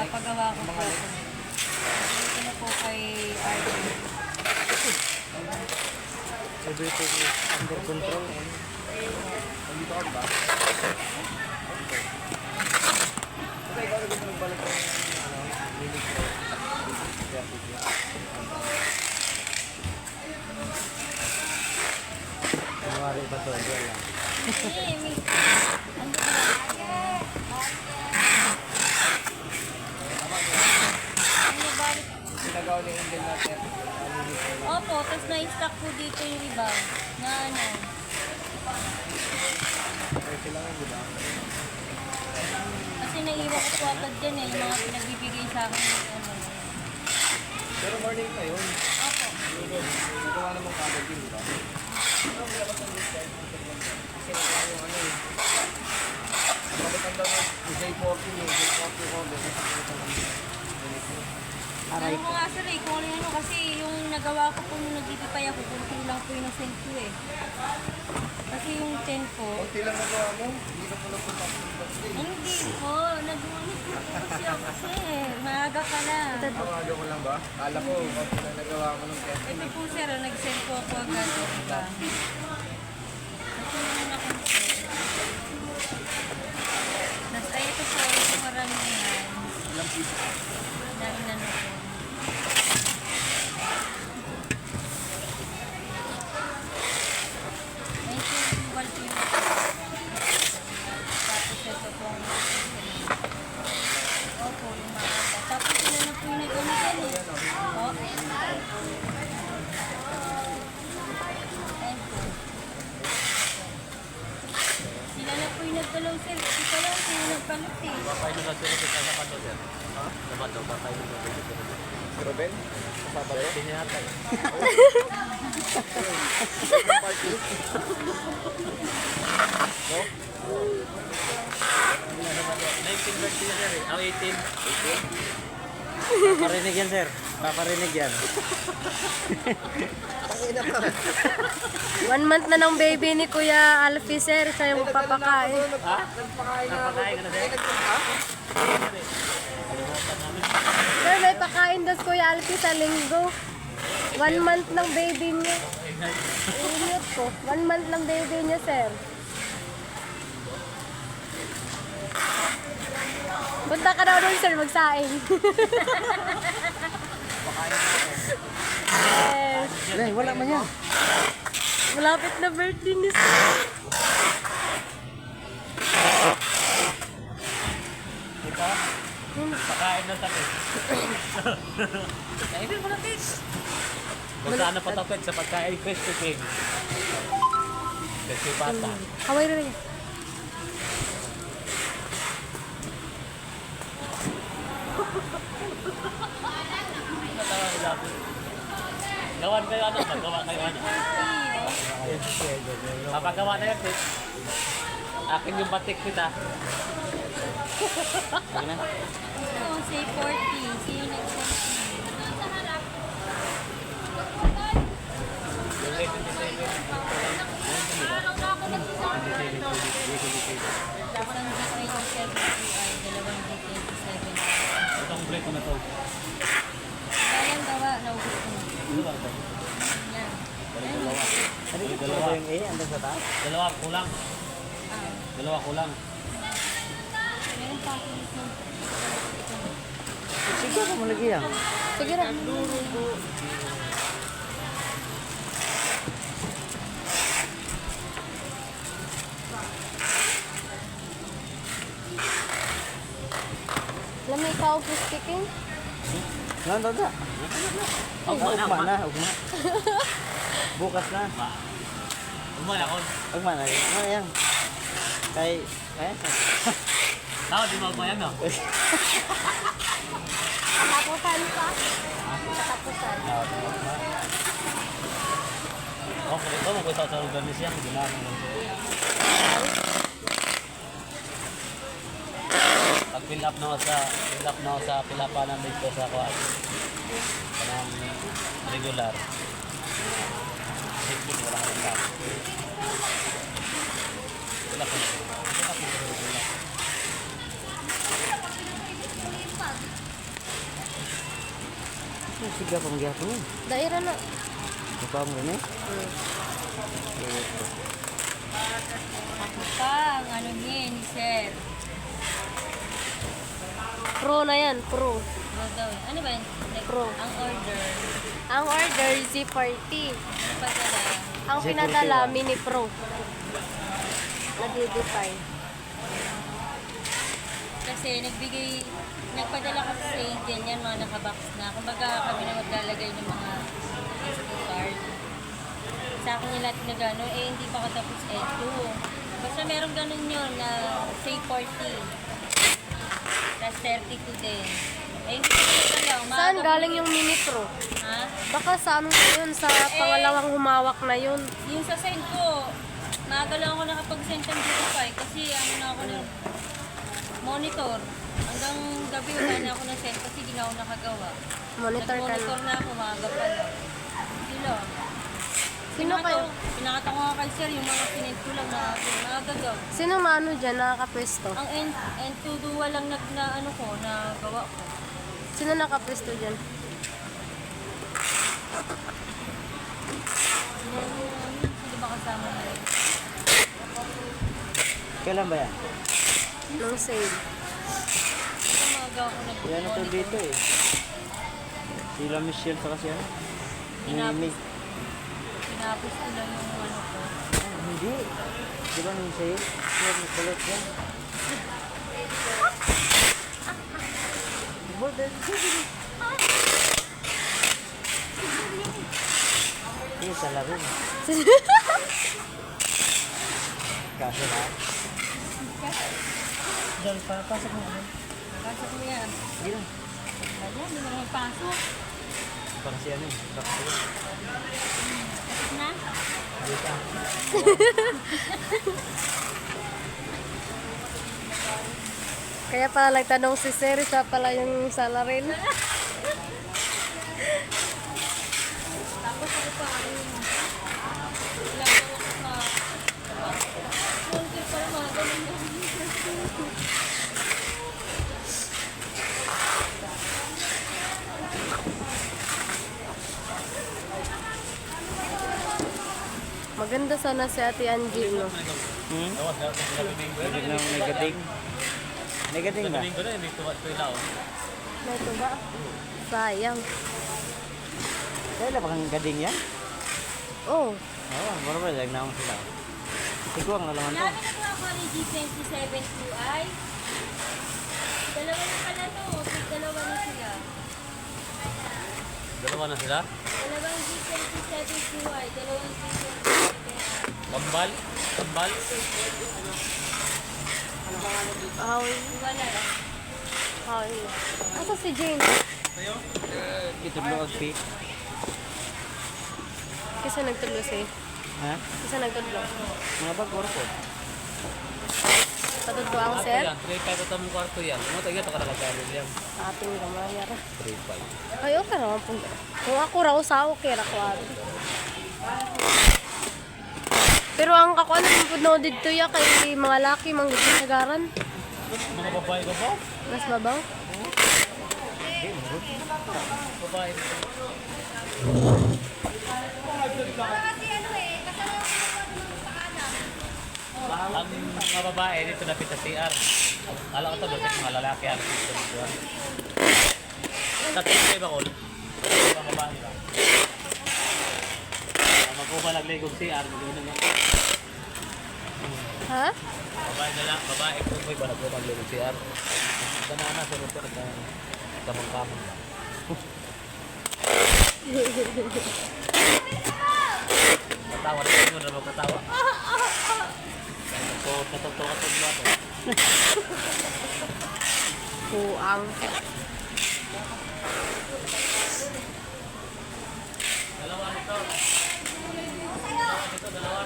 Napagawa ko po. Dito na po kay Arden. Everything is under control. Nandito ka ba? Okay, ikaw na gusto magbalik ng unit ko. Kunwari ba ito? Wala. Sinagaw ni Angel natin. Opo, tapos na-stock po dito yung iba. Na ano. Okay lang yun, di ba? Kasi naiwan ko po agad dyan eh. Yung mga pinagbibigay sa akin. Yung ano. Pero morning pa yun. Opo. Nagawa naman kagad yun, di ba? Kasi nagawa yung ano eh. Pagkatan daw yung J40 eh. J40 ko. Ano mo nga sir eh, kung ano ano kasi yung nagawa ko po nung nagtitipay ako, kunti lang po yung nasend ko eh. Kasi yung 10 ko, Kunti lang nagawa mo. Hindi ka pala punta. hindi po, nag-unit po kasi ako sir, maaga ka na. Tawag ko lang ba? Kala ko, kunti lang nagawa mo ng test. Ito po sir, nag-send po ako agad, diba? Kasi naman ako sir. Nasa ito po, yung maramihan. Ilang piso. Dahil na po. May sumbal po yung tapos ito pong opo, yung makata. Tapos sila na po yung nag-umigan eh. O. Ayan po. Sila na po yung nagdalaw sir. Ito lang sila nagpalit eh. Papay na kasi ito sa sapato, sir. Ha? Sapato, papay na kasi ito. Ruben? Kasama ko? Pinihata eh. No? 19 birthday niya, sir eh. Ang 18. Paparinig yan, sir. Paparinig yan. 1 month na ng baby ni Kuya Alfie, sir. Siya yung papakain. Ha? Nagpakain na ako. Napakain ka na, sir? Ha? Sir, may pakain daw si Kuya Alfie sa linggo. 1 month ng baby niya. Ingat ko. 1 month ng baby niya, sir. Punta ka daw doon, sir, magsaing. Yes. Nay, wala man yan. Malapit na birthday ni sir. Ito? Pakain ng tapit. Kainin mo na, Pete. Kung saan na patapit sa pagkain Krispy Kreme. Krispy Pata. Kaway na rin. Natawa ko dati. Gawan kayo ano? Paggawa kayo ano? Papagawa na yan, Pete. Akin yung batik kita. Sige na. Oh, say 40. See you next time. Yung 87. Isang GK 70i, dalawang G27. Itong plate na to. Kayang gawa, naubos ko na. Dalawa ito. Yan. Dalawa. Dalawa yung A, andun sa taas? Dalawa kulang. Ah, Dalawa kulang. meron pa ako nito. Sige, ako mo lagi yan. Sige na. Alam mo ikaw, fish kicking? Nandun na. Ugma na, ugma. Bukas na. Umay ako. Ugma na. Ugma yan. Kay, Tao, di mo umayan no? Katapusan pa. Katapusan. Okay, ito mo sa organisasyon. Ginamit lang ito. Pag-fill up na ako sa pilapanan dito sa kuwan. Kanang regular. Higpit wala ka lang. Fill up na. Fill up na regular. Siga pa magyapon yun. Daira na. Mukha mo rin eh. Ako pa, ang ano niya, ni Sir. Pro na yan, pro. Ano daw? Ano ba yun? Like, Pro. ang order. Ang order, Z40. Pagkala. Ang Z40 pinadala, ba? mini pro. Nag-define. Kasi nagpadala kasi sa Angel yan, mga nakabox na. Kumbaga kami na maglalagay ng mga SD card. Sa akin yung lahat na gano'n, hindi pa katapos Ed2. Basta meron gano'n yun na say 40. Tapos 32 din. Hindi ko alam. Saan galing yung mini pro? Ha? Baka sa ano yun, sa pangalawang humawak na yun. Yung sa send ko, maaga lang ako nakapag-send ng Beautify kasi ano na ako ng monitor. Hanggang gabi wala na ako na-send kasi di na ako nakagawa. Monitor ka na. Nag-monitor na ako, maaga pa lang. Hindi lang. Sino kayo? Pinakita ko nga kay sir yung mga pinint ko lang na magagawa. Sino maano dyan, nakakapwesto? Ang end to do lang na ano ko, na gawa ko. Sino nakapwesto dyan? Hindi ba kasama na rin? Kailan ba yan? Nung sale. Ito maaga ako Yan na to nag-monitor. dito eh. Sila Michelle sa kasi ano? Tinapos. Tinapos ko lang yung ano ko. Hindi. Di ba nung sa'yo? Sir, nagbalot yan. Hindi, sa laro. Kaso na. Diyan, papasok mo. Pasok mo yan. Hindi lang. Wala, hindi mo naman pasok. Parang si ano eh. Pasok na. Dito. Kaya pala nagtanong si Sir, siya pala yung salarin. Tapos ako pa, ilang ako sa volunteer pa naman, ganun yung Maganda sana si Ate Angie, no? Hmm? Meron na may gading. May gading ba? Domingo na, may tuwa-tuwa oh. May ito ba? Sayang. Kailan ba kang gading yan? Oh, Oo, baro lang na ako sila. Tigwang na naman to. Lagi na po ako ni G27 QI. Dalawa na pala to. Dalawa na sila. Dalawa na sila? Dalawang G27 QI. Dalawang G27. Kambal? Kambal? ahoy. Wala. Ahoy. Asa si Jane? Ito mo ang pick. Kasi nagtulo si. Ha? Kasi nagtulo. Mga bag ko. Patudlo ang Kwarto sir. yan, 3-5 ito mong kwarto yan. Ano tayo ito kalagay yan? Ating gamayar. 3-5. Ay, okay naman po. Kung ako raw sa okay ra ko abi. Pero ang ako ano po no dito ya kay mga laki mang gitagaran. Mga babae ka ba? Mas babaw. Babae. Ang mga babae dito napit sa CR. Alam ko ito doon, mga lalaki ang dito dito. Sa tingin ba ko? Mga babae ba? Magkuha nagligog CR, magiging nga. Ha? Babae na lang, babae kung may ba nagkuha nagligog CR. Sana na, sunod ko kamang-kamang. Katawa na yun, ano katawa? So, katulad mo ako. Puang. Dalawa nito. Ito, dalawa.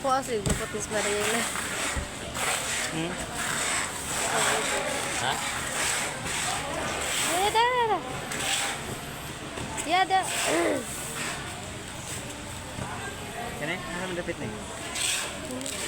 Ako kasi, dapat Miss Mariela. Ha? Yada! Yada! Yan eh, ano ang dapit na eh?